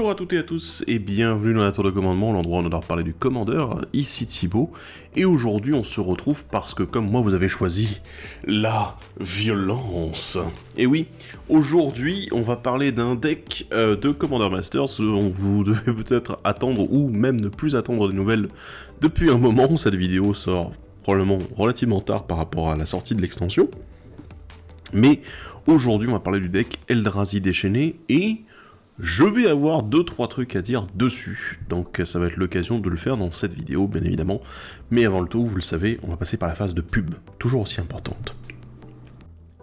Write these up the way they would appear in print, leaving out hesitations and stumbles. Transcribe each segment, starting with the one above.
Bonjour à toutes et à tous et bienvenue dans la tour de commandement, l'endroit où on adore parler du commandeur, ici Thibaut. Et aujourd'hui on se retrouve parce que comme moi vous avez choisi la violence. Et oui, aujourd'hui on va parler d'un deck de Commander Masters dont vous devez peut-être attendre ou même ne plus attendre des nouvelles depuis un moment. Cette vidéo sort probablement relativement tard par rapport à la sortie de l'extension. Mais aujourd'hui on va parler du deck Eldrazi déchaîné et je vais avoir 2-3 trucs à dire dessus, donc ça va être l'occasion de le faire dans cette vidéo, bien évidemment. Mais avant le tout, vous le savez, on va passer par la phase de pub, toujours aussi importante.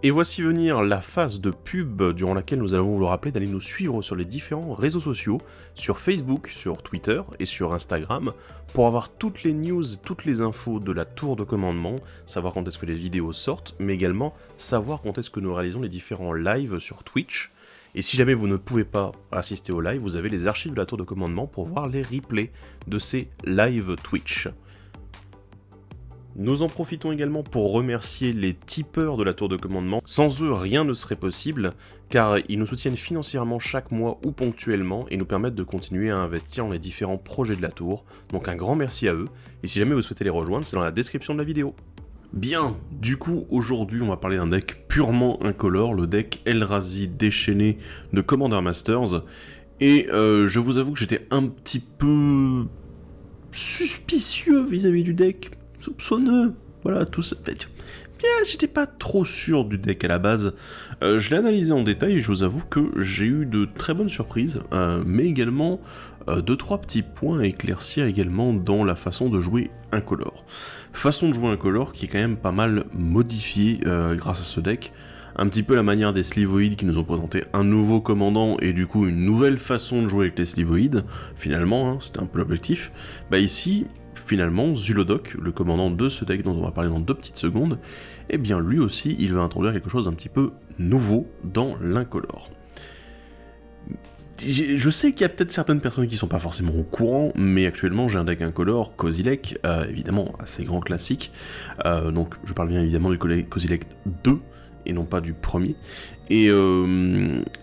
Et voici venir la phase de pub durant laquelle nous allons vous le rappeler d'aller nous suivre sur les différents réseaux sociaux, sur Facebook, sur Twitter et sur Instagram, pour avoir toutes les news, toutes les infos de la tour de commandement, savoir quand est-ce que les vidéos sortent, mais également savoir quand est-ce que nous réalisons les différents lives sur Twitch. Et si jamais vous ne pouvez pas assister au live, vous avez les archives de la tour de commandement pour voir les replays de ces live Twitch. Nous en profitons également pour remercier les tipeurs de la tour de commandement. Sans eux, rien ne serait possible, car ils nous soutiennent financièrement chaque mois ou ponctuellement et nous permettent de continuer à investir dans les différents projets de la tour. Donc un grand merci à eux, et si jamais vous souhaitez les rejoindre, c'est dans la description de la vidéo. Bien, du coup, aujourd'hui, on va parler d'un deck purement incolore, le deck Eldrazi déchaîné de Commander Masters. Et je vous avoue que j'étais un petit peu suspicieux vis-à-vis du deck, soupçonneux, voilà, tout ça. J'étais pas trop sûr du deck à la base. Je l'ai analysé en détail et je vous avoue que j'ai eu de très bonnes surprises, mais également 2-3 petits points à éclaircir également dans la façon de jouer incolore. Façon de jouer incolore qui est quand même pas mal modifiée grâce à ce deck. Un petit peu la manière des Slivoïdes qui nous ont présenté un nouveau commandant et du coup une nouvelle façon de jouer avec les Slivoïdes, finalement, hein, c'était un peu l'objectif. Bah ici, finalement, Zulodok, le commandant de ce deck dont on va parler dans 2 petites secondes, eh bien lui aussi, il va introduire quelque chose d'un petit peu nouveau dans l'incolore. Je sais qu'il y a peut-être certaines personnes qui sont pas forcément au courant, mais actuellement j'ai un deck incolore, Kozilek, évidemment assez grand classique, donc je parle bien évidemment du Kozilek 2, et non pas du premier, et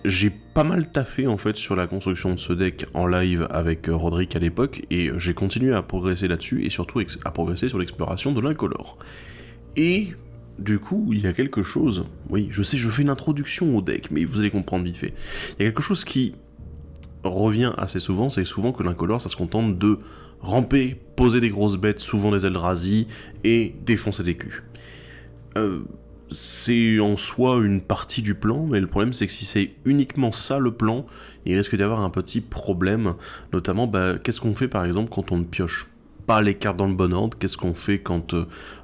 j'ai pas mal taffé en fait sur la construction de ce deck en live avec Roderick à l'époque, et j'ai continué à progresser là-dessus, et surtout à progresser sur l'exploration de l'incolore. Et du coup, il y a quelque chose, oui, je sais, je fais une introduction au deck, mais vous allez comprendre vite fait, il y a quelque chose qui revient assez souvent, c'est souvent que l'incolore, ça se contente de ramper, poser des grosses bêtes, souvent des Eldrazi, et défoncer des culs. C'est en soi une partie du plan, mais le problème c'est que si c'est uniquement ça le plan, il risque d'y avoir un petit problème, notamment qu'est-ce qu'on fait par exemple quand on ne pioche pas les cartes dans le bon ordre, qu'est-ce qu'on fait quand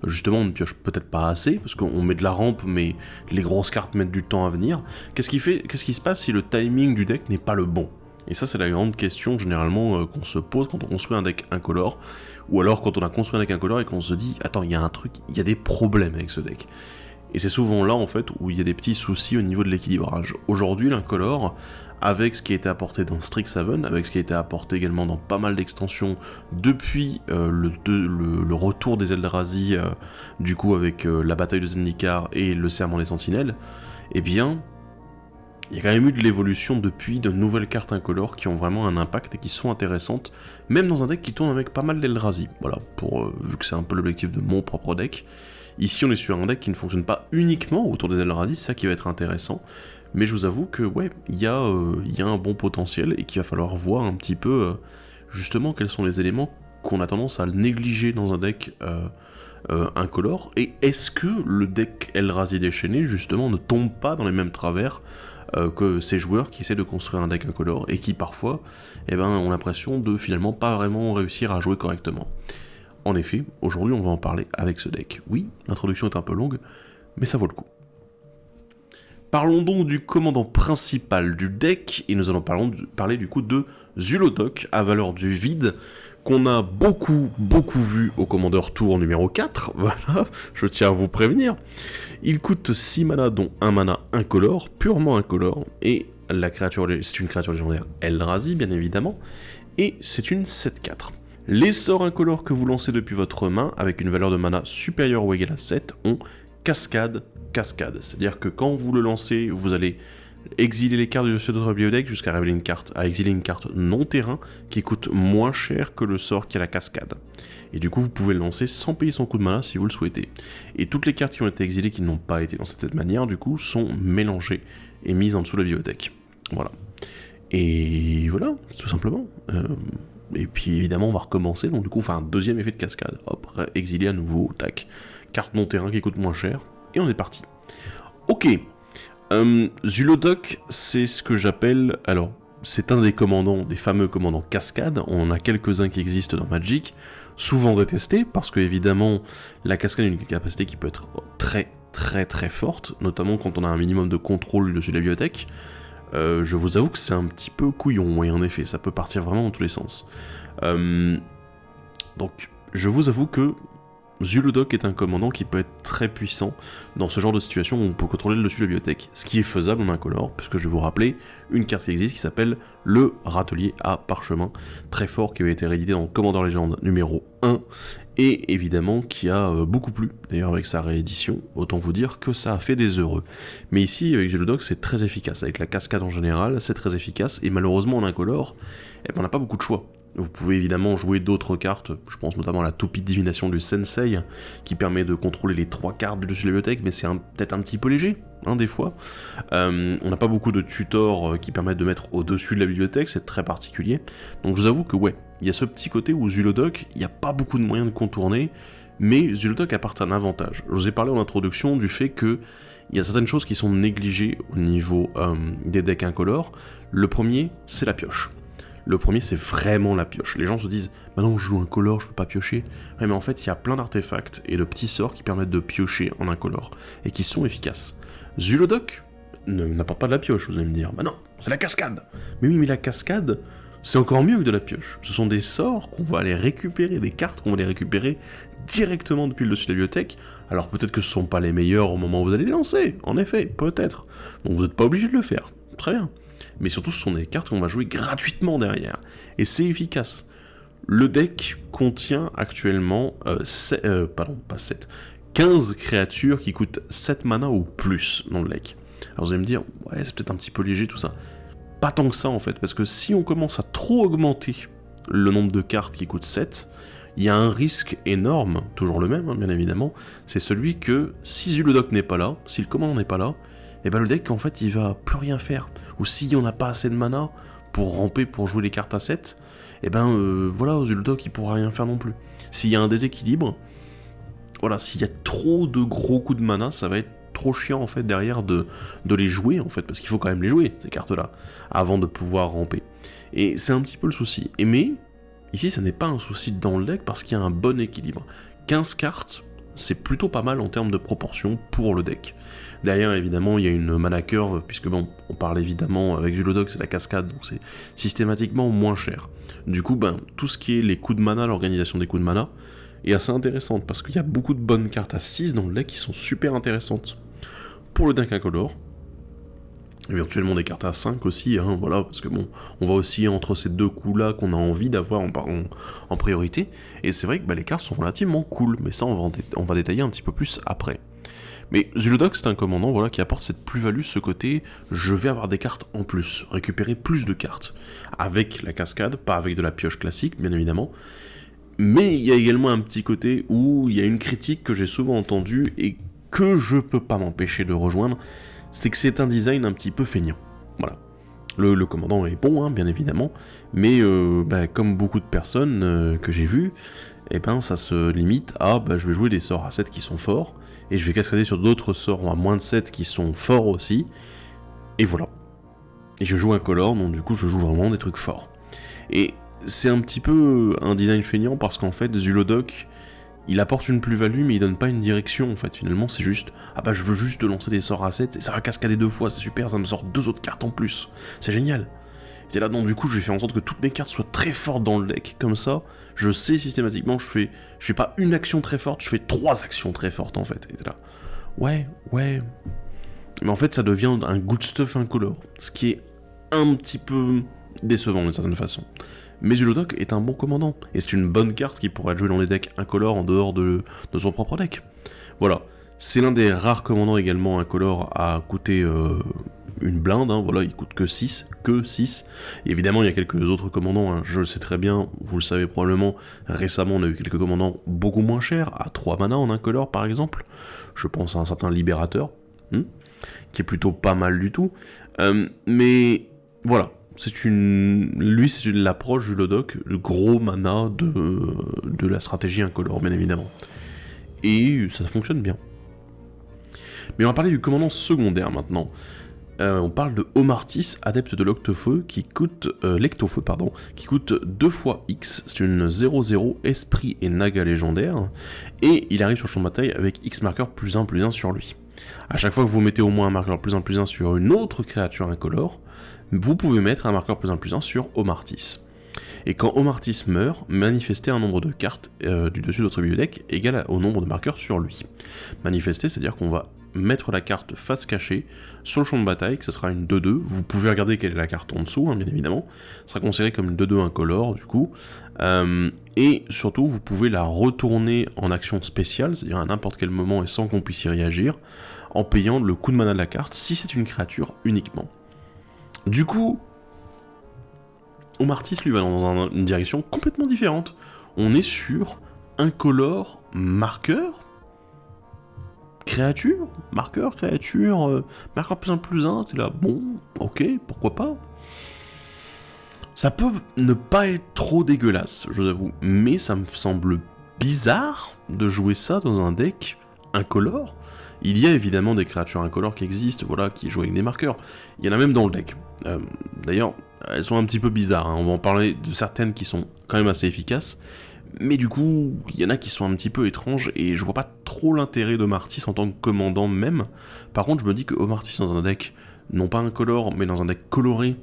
justement on ne pioche peut-être pas assez, parce qu'on met de la rampe mais les grosses cartes mettent du temps à venir, qu'est-ce qui se passe si le timing du deck n'est pas le bon? Et ça c'est la grande question généralement qu'on se pose quand on construit un deck incolore, ou alors quand on a construit un deck incolore et qu'on se dit « Attends, il y a un truc, il y a des problèmes avec ce deck ». Et c'est souvent là en fait où il y a des petits soucis au niveau de l'équilibrage. Aujourd'hui l'incolore, avec ce qui a été apporté dans Strixhaven, avec ce qui a été apporté également dans pas mal d'extensions depuis le retour des Eldrazi, du coup avec la bataille de Zendikar et le serment des sentinelles, eh bien il y a quand même eu de l'évolution depuis, de nouvelles cartes incolores qui ont vraiment un impact et qui sont intéressantes, même dans un deck qui tourne avec pas mal d'Eldrazi. Voilà, vu que c'est un peu l'objectif de mon propre deck. Ici on est sur un deck qui ne fonctionne pas uniquement autour des Eldrazi, c'est ça qui va être intéressant. Mais je vous avoue que ouais, il y a un bon potentiel et qu'il va falloir voir un petit peu justement quels sont les éléments qu'on a tendance à négliger dans un deck incolore, et est-ce que le deck Eldrazi déchaîné justement ne tombe pas dans les mêmes travers que ces joueurs qui essaient de construire un deck incolore et qui parfois ont l'impression de finalement pas vraiment réussir à jouer correctement. En effet, aujourd'hui on va en parler avec ce deck. Oui, l'introduction est un peu longue, mais ça vaut le coup. Parlons donc du commandant principal du deck, et nous allons parler du coup de Zulodok, à valeur du vide, qu'on a beaucoup vu au Commander Tour numéro 4, voilà, je tiens à vous prévenir. Il coûte 6 mana, dont 1 mana incolore, purement incolore, et c'est une créature légendaire Eldrazi, bien évidemment, et c'est une 7/4. Les sorts incolores que vous lancez depuis votre main, avec une valeur de mana supérieure ou égale à 7, ont cascade, c'est-à-dire que quand vous le lancez, vous allez exiler les cartes du dessus de votre bibliothèque jusqu'à révéler une carte, à exiler une carte non terrain qui coûte moins cher que le sort qui a la cascade. Et du coup, vous pouvez le lancer sans payer son coup de mana si vous le souhaitez. Et toutes les cartes qui ont été exilées qui n'ont pas été lancées de cette manière, du coup, sont mélangées et mises en dessous de la bibliothèque. Voilà. Et voilà, tout simplement. Et puis évidemment, on va recommencer, donc du coup, on fait un deuxième effet de cascade. Hop, exiler à nouveau, tac. Carte non terrain qui coûte moins cher, et on est parti. Ok. Zulodok, c'est ce que j'appelle... Alors, c'est un des commandants, des fameux commandants cascade. On en a quelques-uns qui existent dans Magic, souvent détestés, parce que évidemment, la cascade a une capacité qui peut être très forte, notamment quand on a un minimum de contrôle dessus de la bibliothèque. Je vous avoue que c'est un petit peu couillon, et en effet, ça peut partir vraiment dans tous les sens. Donc, je vous avoue que Zulodok est un commandant qui peut être très puissant dans ce genre de situation où on peut contrôler le dessus de la bibliothèque, ce qui est faisable en incolore, puisque je vais vous rappeler une carte qui existe qui s'appelle le Râtelier à Parchemin, très fort, qui avait été réédité dans Commander Legend numéro 1, et évidemment qui a beaucoup plu, d'ailleurs avec sa réédition, autant vous dire que ça a fait des heureux. Mais ici, avec Zulodok, c'est très efficace, avec la cascade en général, c'est très efficace, et malheureusement en incolore, on n'a pas beaucoup de choix. Vous pouvez évidemment jouer d'autres cartes, je pense notamment à la Toupie de Divination du Sensei, qui permet de contrôler les 3 cartes du dessus de la bibliothèque, mais c'est peut-être un petit peu léger, des fois. On n'a pas beaucoup de tutors qui permettent de mettre au-dessus de la bibliothèque, c'est très particulier. Donc je vous avoue que ouais, il y a ce petit côté où Zulodok, il n'y a pas beaucoup de moyens de contourner, mais Zulodok apporte un avantage. Je vous ai parlé en introduction du fait que il y a certaines choses qui sont négligées au niveau des decks incolores. Le premier, c'est la pioche. Le premier, c'est vraiment la pioche. Les gens se disent « Bah non, je joue incolore, je peux pas piocher. » Ouais, mais en fait, il y a plein d'artefacts et de petits sorts qui permettent de piocher en incolore, et qui sont efficaces. Zulodok n'apporte pas de la pioche, vous allez me dire. Bah non, c'est la cascade. Mais oui, mais la cascade, c'est encore mieux que de la pioche. Ce sont des sorts qu'on va aller récupérer, des cartes qu'on va aller récupérer directement depuis le dessus de la bibliothèque. Alors peut-être que ce sont pas les meilleurs au moment où vous allez les lancer, en effet, peut-être. Donc vous n'êtes pas obligé de le faire. Très bien. Mais surtout, ce sont des cartes qu'on va jouer gratuitement derrière. Et c'est efficace. Le deck contient actuellement 15 créatures qui coûtent 7 mana ou plus dans le deck. Alors vous allez me dire, ouais, c'est peut-être un petit peu léger tout ça. Pas tant que ça en fait, parce que si on commence à trop augmenter le nombre de cartes qui coûtent 7, il y a un risque énorme, toujours le même, bien évidemment, c'est celui que si Zulodok n'est pas là, si le commandant n'est pas là, et ben le deck en fait il va plus rien faire. Ou si on n'a pas assez de mana pour ramper, pour jouer les cartes à 7, et voilà, Zulodok il pourra rien faire non plus. S'il y a un déséquilibre, voilà, s'il y a trop de gros coups de mana, ça va être trop chiant en fait derrière de les jouer en fait, parce qu'il faut quand même les jouer ces cartes là, avant de pouvoir ramper. Et c'est un petit peu le souci. Mais ici ça n'est pas un souci dans le deck parce qu'il y a un bon équilibre. 15 cartes, c'est plutôt pas mal en termes de proportion pour le deck. Derrière, évidemment, il y a une mana curve, puisque bon, on parle évidemment, avec Zulodok, c'est la cascade, donc c'est systématiquement moins cher. Du coup, tout ce qui est les coups de mana, l'organisation des coups de mana, est assez intéressante, parce qu'il y a beaucoup de bonnes cartes à 6 dans le deck qui sont super intéressantes. Pour le deck incolore, virtuellement des cartes à 5 aussi, voilà, parce que bon, on va aussi entre ces deux coups-là qu'on a envie d'avoir en priorité, et c'est vrai que les cartes sont relativement cool, mais ça on va détailler un petit peu plus après. Mais Zulodok, c'est un commandant voilà, qui apporte cette plus-value, ce côté je vais avoir des cartes en plus, récupérer plus de cartes, avec la cascade, pas avec de la pioche classique, bien évidemment. Mais il y a également un petit côté où il y a une critique que j'ai souvent entendue et que je peux pas m'empêcher de rejoindre, c'est que c'est un design un petit peu feignant. Voilà. Le commandant est bon, bien évidemment, mais comme beaucoup de personnes que j'ai vues, ça se limite à je vais jouer des sorts à 7 qui sont forts, et je vais cascader sur d'autres sorts à moins de 7 qui sont forts aussi, et voilà. Et je joue incolore, donc du coup je joue vraiment des trucs forts. Et c'est un petit peu un design feignant parce qu'en fait Zulodok, il apporte une plus-value mais il donne pas une direction en fait, finalement c'est juste je veux juste lancer des sorts à 7 et ça va cascader 2 fois, c'est super, ça me sort 2 autres cartes en plus, c'est génial. Et là donc du coup je vais faire en sorte que toutes mes cartes soient très fortes dans le deck, comme ça je sais systématiquement, je fais pas une action très forte, je fais 3 actions très fortes en fait, et t'es là, ouais, mais en fait ça devient un good stuff incolore, ce qui est un petit peu décevant d'une certaine façon. Mais Zulodok est un bon commandant, et c'est une bonne carte qui pourrait être jouée dans les decks incolores en dehors de son propre deck. Voilà, c'est l'un des rares commandants également incolores à coûter une blinde, hein, voilà, il coûte que 6, Et évidemment, il y a quelques autres commandants, hein, je le sais très bien, vous le savez probablement, récemment on a eu quelques commandants beaucoup moins chers, à 3 mana en incolore par exemple, je pense à un certain Libérateur, qui est plutôt pas mal du tout, mais voilà, c'est l'approche du Lodoc, le gros mana de la stratégie incolore, bien évidemment. Et ça fonctionne bien. Mais on va parler du commandant secondaire maintenant. On parle de Omartis, adepte de l'Ectofeu, qui coûte 2 fois X, c'est une 0-0, esprit et naga légendaire, et il arrive sur le champ de bataille avec X marqueur +1/+1 sur lui. A chaque fois que vous mettez au moins un marqueur +1/+1 sur une autre créature incolore, vous pouvez mettre un marqueur +1/+1 sur Omartis. Et quand Omartis meurt, manifestez un nombre de cartes du dessus de votre bibliothèque égal au nombre de marqueurs sur lui. Manifester, c'est-à-dire qu'on va mettre la carte face cachée sur le champ de bataille, que ce sera une 2-2, vous pouvez regarder quelle est la carte en dessous, hein, bien évidemment, ce sera considéré comme une 2-2 incolore, du coup, et surtout, vous pouvez la retourner en action spéciale, c'est-à-dire à n'importe quel moment et sans qu'on puisse y réagir, en payant le coût de mana de la carte, si c'est une créature uniquement. Du coup, Omartis lui va dans une direction complètement différente. On est sur incolore marqueur, créature, marqueur, créature, marqueur +1/+1, t'es là, bon, ok, pourquoi pas. Ça peut ne pas être trop dégueulasse, je vous avoue, mais ça me semble bizarre de jouer ça dans un deck incolore. Il y a évidemment des créatures incolores qui existent, voilà, qui jouent avec des marqueurs. Il y en a même dans le deck. D'ailleurs, elles sont un petit peu bizarres, hein. On va en parler de certaines qui sont quand même assez efficaces, mais du coup, il y en a qui sont un petit peu étranges, et je vois pas trop l'intérêt d'Omartis en tant que commandant même. Par contre, je me dis que Omartis dans un deck, non pas incolore, mais dans un deck coloré,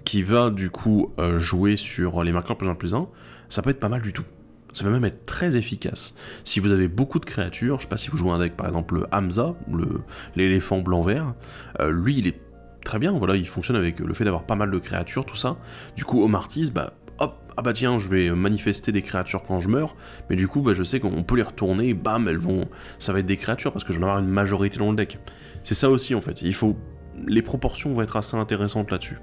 qui va du coup jouer sur les marqueurs +1/+1, ça peut être pas mal du tout. Ça peut même être très efficace. Si vous avez beaucoup de créatures, je sais pas si vous jouez un deck par exemple Hamza, l'éléphant blanc-vert, lui il est très bien, voilà, il fonctionne avec le fait d'avoir pas mal de créatures, tout ça. Du coup, Omartis, hop, ah bah tiens, je vais manifester des créatures quand je meurs, mais du coup, je sais qu'on peut les retourner, et bam, ça va être des créatures, parce que je vais en avoir une majorité dans le deck. C'est ça aussi, en fait, les proportions vont être assez intéressantes là-dessus.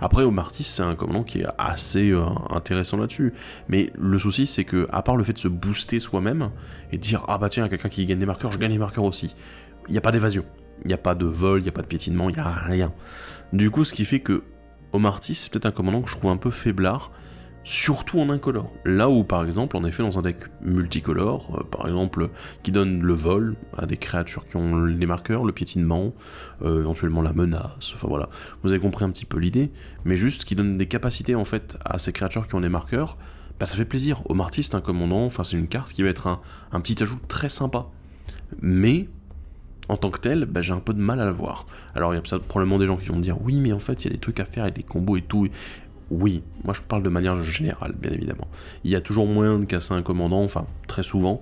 Après, Omartis, c'est un commandant qui est assez intéressant là-dessus, mais le souci, c'est que, à part le fait de se booster soi-même, et de dire, ah bah tiens, il y a quelqu'un qui gagne des marqueurs, je gagne des marqueurs aussi, il n'y a pas d'évasion. Il n'y a pas de vol, il n'y a pas de piétinement, il n'y a rien. Du coup, ce qui fait que Omartis, c'est peut-être un commandant que je trouve un peu faiblard, surtout en incolore. Là où, par exemple, en effet, dans un deck multicolore, par exemple, qui donne le vol à des créatures qui ont les marqueurs, le piétinement, éventuellement la menace, enfin voilà, vous avez compris un petit peu l'idée, mais juste qui donne des capacités, en fait, à ces créatures qui ont les marqueurs, ça fait plaisir. Omartis, c'est un commandant, enfin, c'est une carte qui va être un petit ajout très sympa. Mais en tant que tel, j'ai un peu de mal à la voir. Alors il y a probablement des gens qui vont me dire oui, mais en fait il y a des trucs à faire avec des combos et tout. Oui, moi je parle de manière générale, bien évidemment. Il y a toujours moyen de casser un commandant, enfin très souvent,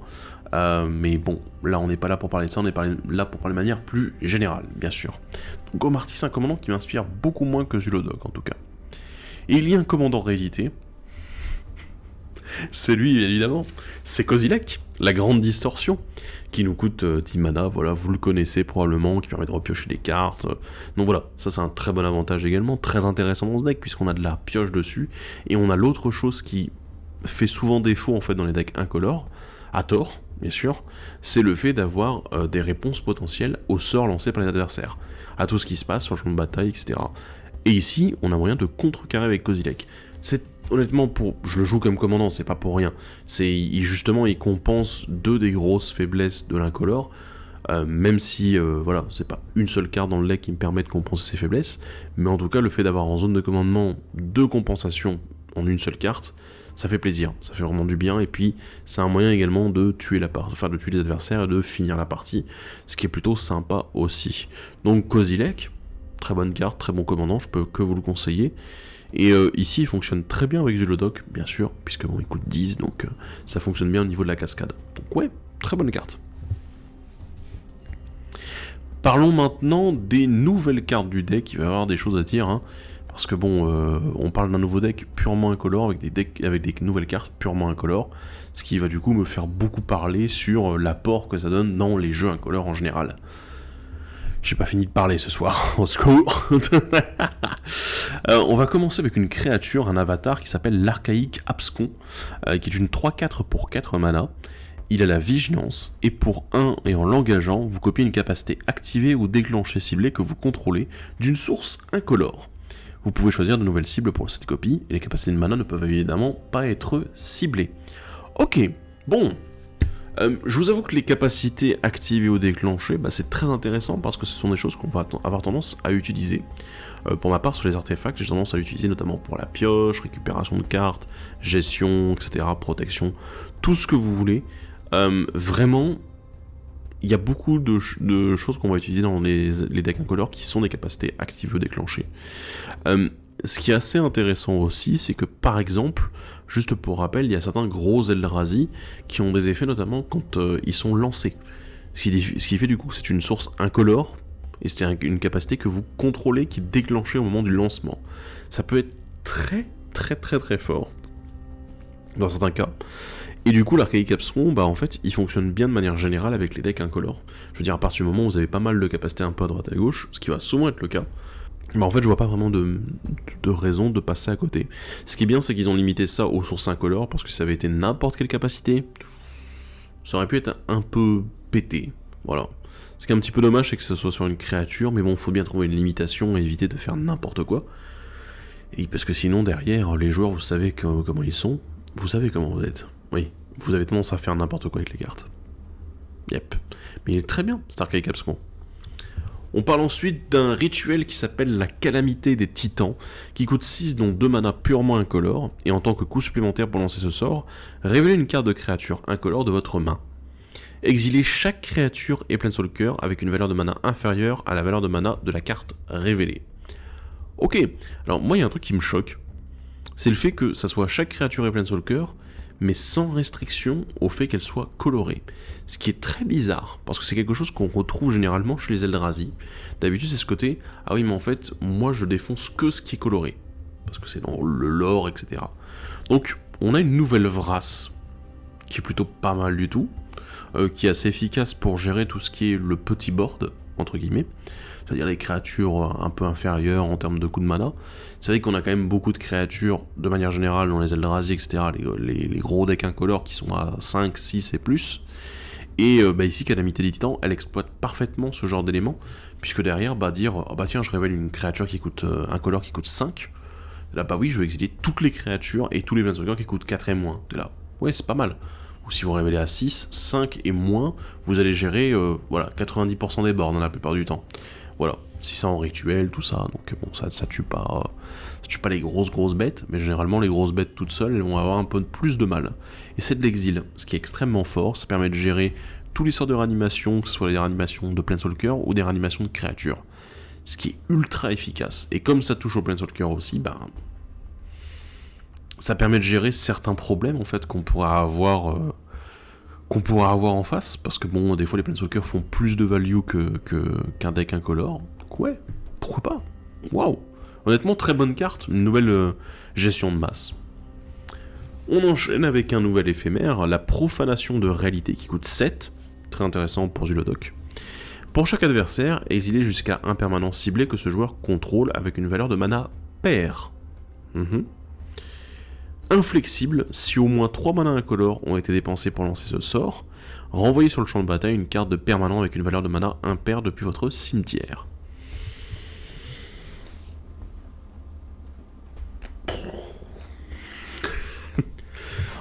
mais bon, là on n'est pas là pour parler de ça, on est là pour parler de manière plus générale, bien sûr. Donc Omartis, c'est un commandant qui m'inspire beaucoup moins que Zulodok en tout cas. Et il y a un commandant réédité. C'est lui, bien évidemment. C'est Kozilek, la grande distorsion, qui nous coûte 10 mana, voilà, vous le connaissez probablement, qui permet de repiocher des cartes. Donc voilà, ça c'est un très bon avantage également, très intéressant dans ce deck, puisqu'on a de la pioche dessus, et on a l'autre chose qui fait souvent défaut en fait dans les decks incolores, à tort, bien sûr, c'est le fait d'avoir des réponses potentielles aux sorts lancés par les adversaires, à tout ce qui se passe sur le champ de bataille, etc. Et ici, on a moyen de contrecarrer avec Kozilek. Honnêtement, je le joue comme commandant, c'est pas pour rien. Justement, il compense deux des grosses faiblesses de l'incolore, même si, voilà, c'est pas une seule carte dans le deck qui me permet de compenser ces faiblesses, mais en tout cas, le fait d'avoir en zone de commandement deux compensations en une seule carte, ça fait plaisir, ça fait vraiment du bien, et puis c'est un moyen également de tuer de tuer les adversaires et de finir la partie, ce qui est plutôt sympa aussi. Donc Kozilek, très bonne carte, très bon commandant, je peux que vous le conseiller. Et ici, il fonctionne très bien avec Zulodok, bien sûr, puisque bon, il coûte 10, donc ça fonctionne bien au niveau de la cascade. Donc ouais, très bonne carte. Parlons maintenant des nouvelles cartes du deck, il va y avoir des choses à dire, hein, parce que bon, on parle d'un nouveau deck purement incolore, avec des nouvelles cartes purement incolores, ce qui va du coup me faire beaucoup parler sur l'apport que ça donne dans les jeux incolores en général. J'ai pas fini de parler ce soir, au secours. On va commencer avec une créature, un avatar qui s'appelle l'Archaïque Abscon, qui est une 3-4 pour 4 mana. Il a la vigilance, et pour 1 et en l'engageant, vous copiez une capacité activée ou déclenchée ciblée que vous contrôlez d'une source incolore. Vous pouvez choisir de nouvelles cibles pour cette copie, et les capacités de mana ne peuvent évidemment pas être ciblées. Ok, bon. Je vous avoue que les capacités activées ou déclenchées, c'est très intéressant parce que ce sont des choses qu'on va avoir tendance à utiliser. Pour ma part, sur les artefacts, j'ai tendance à l'utiliser notamment pour la pioche, récupération de cartes, gestion, etc., protection, tout ce que vous voulez. Vraiment, il y a beaucoup de choses qu'on va utiliser dans les decks incolores qui sont des capacités activées ou déclenchées. Ce qui est assez intéressant aussi, c'est que par exemple, juste pour rappel, il y a certains gros Eldrazi qui ont des effets notamment quand ils sont lancés. Ce qui fait du coup que c'est une source incolore, et c'est une capacité que vous contrôlez qui est déclenchée au moment du lancement. Ça peut être très très très très fort, dans certains cas. Et du coup, l'Archaïque Abscon, en fait, il fonctionne bien de manière générale avec les decks incolores. Je veux dire, à partir du moment où vous avez pas mal de capacités un peu à droite à gauche, ce qui va souvent être le cas, en fait, je vois pas vraiment de raison de passer à côté. Ce qui est bien, c'est qu'ils ont limité ça aux sources incolores, parce que si ça avait été n'importe quelle capacité, ça aurait pu être un peu pété. Voilà. Ce qui est un petit peu dommage, c'est que ce soit sur une créature, mais bon, faut bien trouver une limitation et éviter de faire n'importe quoi. Et parce que sinon, derrière, les joueurs, vous savez comment ils sont, vous savez comment vous êtes. Oui, vous avez tendance à faire n'importe quoi avec les cartes. Yep. Mais il est très bien, cet Archaïque Abscon. On parle ensuite d'un rituel qui s'appelle la Calamité des Titans, qui coûte 6 dont 2 mana purement incolores, et en tant que coût supplémentaire pour lancer ce sort, révélez une carte de créature incolore de votre main. Exilez chaque créature et Planeswalker avec une valeur de mana inférieure à la valeur de mana de la carte révélée. Ok, alors moi il y a un truc qui me choque, c'est le fait que ça soit chaque créature et Planeswalker, mais sans restriction au fait qu'elle soit colorée. Ce qui est très bizarre, parce que c'est quelque chose qu'on retrouve généralement chez les Eldrazi. D'habitude c'est ce côté, ah oui mais en fait, moi je défonce que ce qui est coloré, parce que c'est dans le lore, etc. Donc on a une nouvelle Vrasse, qui est plutôt pas mal du tout, qui est assez efficace pour gérer tout ce qui est le petit board, entre guillemets, c'est-à-dire les créatures un peu inférieures en termes de coût de mana. C'est vrai qu'on a quand même beaucoup de créatures, de manière générale, dans les Eldrazi, etc., les gros decks incolores qui sont à 5, 6 et plus. Et ici, Calamité des Titans, elle exploite parfaitement ce genre d'éléments, puisque derrière, dire, tiens, je révèle une créature qui coûte incolore qui coûte 5, là, oui, je vais exiler toutes les créatures et tous les Planeswalkers qui coûtent 4 et moins. T'es là, ouais, c'est pas mal. Ou si vous révélez à 6, 5 et moins, vous allez gérer 90% des bornes la plupart du temps. Voilà, si c'est en rituel, tout ça, donc bon, ça tue pas les grosses bêtes, mais généralement les grosses bêtes toutes seules, elles vont avoir un peu plus de mal. Et c'est de l'exil, ce qui est extrêmement fort, ça permet de gérer tous les sortes de réanimations, que ce soit des réanimations de Planeswalker ou des réanimations de créatures. Ce qui est ultra efficace, et comme ça touche au Planeswalker aussi, ça permet de gérer certains problèmes en fait qu'on pourra avoir en face, parce que bon, des fois les Planeswalkers font plus de value qu'un deck incolore, donc ouais, pourquoi pas. Waouh, honnêtement très bonne carte, une nouvelle gestion de masse. On enchaîne avec un nouvel éphémère, la Profanation de Réalité qui coûte 7, très intéressant pour Zulodoc. Pour chaque adversaire, exilez jusqu'à un permanent ciblé que ce joueur contrôle avec une valeur de mana paire. Inflexible, si au moins 3 mana incolores ont été dépensés pour lancer ce sort, renvoyez sur le champ de bataille une carte de permanent avec une valeur de mana impair depuis votre cimetière.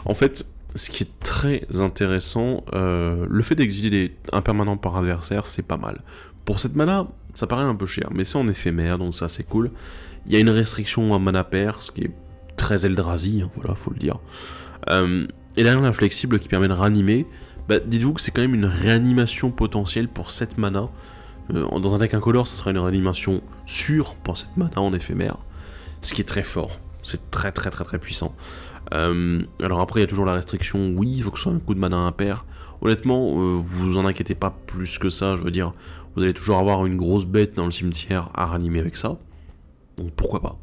En fait, ce qui est très intéressant, le fait d'exiler un permanent par adversaire, c'est pas mal. Pour cette mana, ça paraît un peu cher, mais c'est en éphémère, donc ça c'est cool. Il y a une restriction à mana pair, ce qui est très Eldrazi, voilà, faut le dire. Et derrière l'inflexible qui permet de ranimer, dites-vous que c'est quand même une réanimation potentielle pour 7 mana. Dans un deck incolore, ça sera une réanimation sûre pour cette mana en éphémère, ce qui est très fort. C'est très très très très puissant. Alors après, il y a toujours la restriction, oui, il faut que ce soit un coup de mana impair. Honnêtement, vous en inquiétez pas plus que ça, je veux dire, vous allez toujours avoir une grosse bête dans le cimetière à ranimer avec ça. Donc pourquoi pas.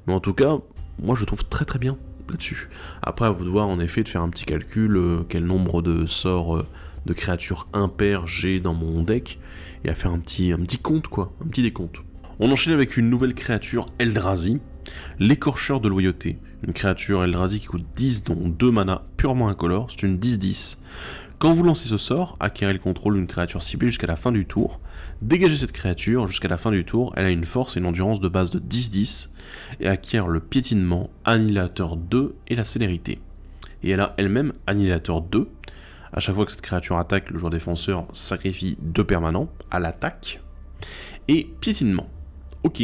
Mais en tout cas, moi je trouve très très bien là-dessus. Après, à vous de voir en effet de faire un petit calcul, quel nombre de sorts de créatures impaires j'ai dans mon deck, et à faire un petit compte quoi, un petit décompte. On enchaîne avec une nouvelle créature, Eldrazi, l'écorcheur de loyauté. Une créature Eldrazi qui coûte 10 dont 2 mana purement incolore, c'est une 10-10. Quand vous lancez ce sort, acquérez le contrôle d'une créature ciblée jusqu'à la fin du tour. Dégagez cette créature jusqu'à la fin du tour, elle a une force et une endurance de base de 10-10 et acquiert le piétinement, annihilateur 2 et la célérité. Et elle a elle-même annihilateur 2. À chaque fois que cette créature attaque, le joueur défenseur sacrifie 2 permanents à l'attaque. Et piétinement. Ok.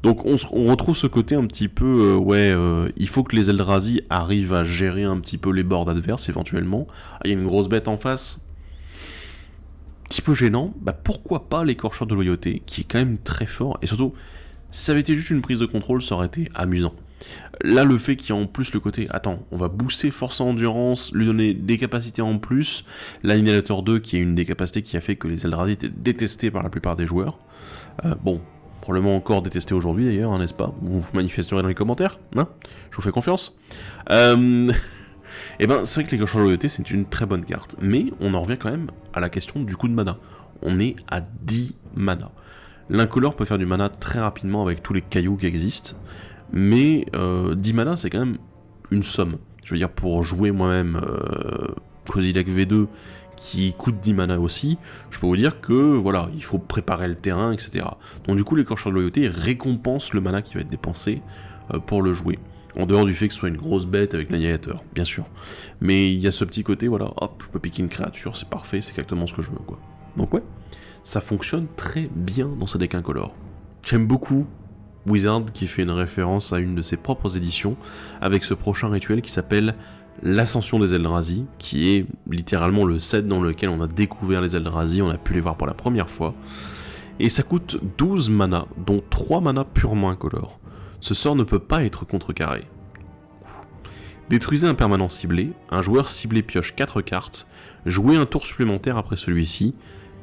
Donc on retrouve ce côté un petit peu, il faut que les Eldrazi arrivent à gérer un petit peu les boards adverses éventuellement. Ah, il y a une grosse bête en face, petit peu gênant, bah pourquoi pas l'écorcheur de loyauté, qui est quand même très fort, et surtout, si ça avait été juste une prise de contrôle, ça aurait été amusant. Là, le fait qu'il y a en plus le côté, attends, on va booster force en endurance, lui donner des capacités en plus, l'annihilateur 2 qui est une des capacités qui a fait que les Eldrazi étaient détestés par la plupart des joueurs, probablement encore détesté aujourd'hui d'ailleurs, hein, n'est-ce pas? Vous vous manifesterez dans les commentaires, hein? Je vous fais confiance. Et ben, c'est vrai que l'écorcheur de loyauté, c'est une très bonne carte, mais on en revient quand même à la question du coût de mana. On est à 10 mana. L'incolore peut faire du mana très rapidement avec tous les cailloux qui existent, mais 10 mana, c'est quand même une somme. Je veux dire, pour jouer moi-même Kozilek V2, qui coûte 10 mana aussi, je peux vous dire que voilà, il faut préparer le terrain, etc. Donc du coup, l'écorcheur de loyauté récompense le mana qui va être dépensé pour le jouer. En dehors du fait que ce soit une grosse bête avec l'annihilateur, bien sûr. Mais il y a ce petit côté, voilà, hop, je peux piquer une créature, c'est parfait, c'est exactement ce que je veux, quoi. Donc ouais, ça fonctionne très bien dans ce deck incolore. J'aime beaucoup Wizard qui fait une référence à une de ses propres éditions, avec ce prochain rituel qui s'appelle l'Ascension des Eldrazi, qui est littéralement le set dans lequel on a découvert les Eldrazi, on a pu les voir pour la première fois. Et ça coûte 12 mana, dont 3 mana purement incolores. Ce sort ne peut pas être contrecarré. Détruisez un permanent ciblé, un joueur ciblé pioche 4 cartes, jouez un tour supplémentaire après celui-ci,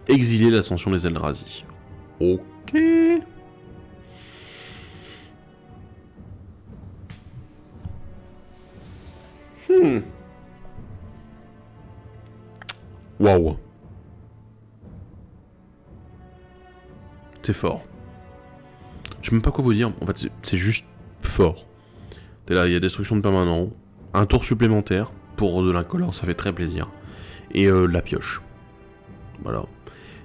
exilez l'Ascension des Eldrazi. Ok. Waouh. C'est fort. Je sais même pas quoi vous dire, en fait c'est juste fort. T'es là, il y a destruction de permanent, un tour supplémentaire pour de l'incolore, ça fait très plaisir. Et la pioche. Voilà.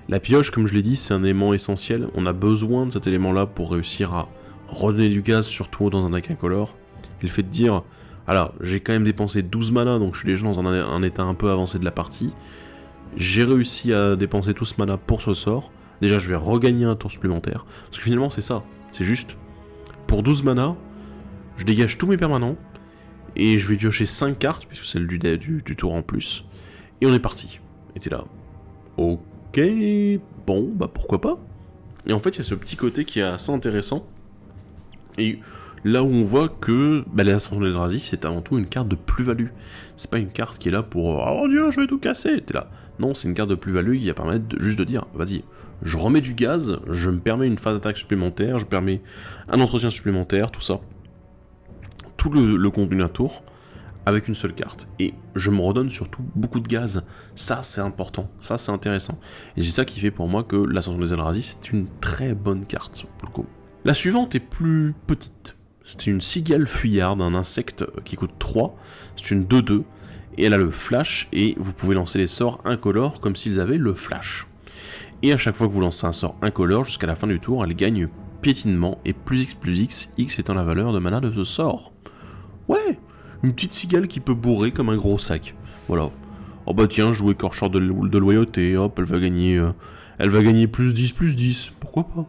La pioche, comme je l'ai dit, c'est un élément essentiel, on a besoin de cet élément-là pour réussir à redonner du gaz, surtout dans un deck incolore. Et le fait de dire, alors j'ai quand même dépensé 12 mana, donc je suis déjà dans un état un peu avancé de la partie. J'ai réussi à dépenser tout ce mana pour ce sort. Déjà, je vais regagner un tour supplémentaire. Parce que finalement, c'est ça. C'est juste, pour 12 mana, je dégage tous mes permanents, et je vais piocher 5 cartes, puisque c'est le du tour en plus. Et on est parti. Et t'es là. Ok, bon, bah pourquoi pas. Et en fait, il y a ce petit côté qui est assez intéressant. Et là où on voit que l'Ascension des Eldrazi, c'est avant tout une carte de plus-value. C'est pas une carte qui est là pour « Oh Dieu, je vais tout casser !» T'es là. Non, c'est une carte de plus-value qui va permettre juste de dire « Vas-y, je remets du gaz, je me permets une phase d'attaque supplémentaire, je permets un entretien supplémentaire, tout ça. » Tout le contenu d'un tour, avec une seule carte. Et je me redonne surtout beaucoup de gaz. Ça, c'est important. Ça, c'est intéressant. Et c'est ça qui fait pour moi que l'Ascension des Eldrazi, c'est une très bonne carte, pour le coup. La suivante est plus petite. C'est une cigale fuyarde, un insecte qui coûte 3. C'est une 2-2. Et elle a le flash, et vous pouvez lancer les sorts incolores comme s'ils avaient le flash. Et à chaque fois que vous lancez un sort incolore, jusqu'à la fin du tour, elle gagne piétinement, et plus X, X étant la valeur de mana de ce sort. Ouais, une petite cigale qui peut bourrer comme un gros sac. Voilà. Oh bah tiens, je joue écorcheur de loyauté, hop, elle va gagner plus 10, pourquoi pas.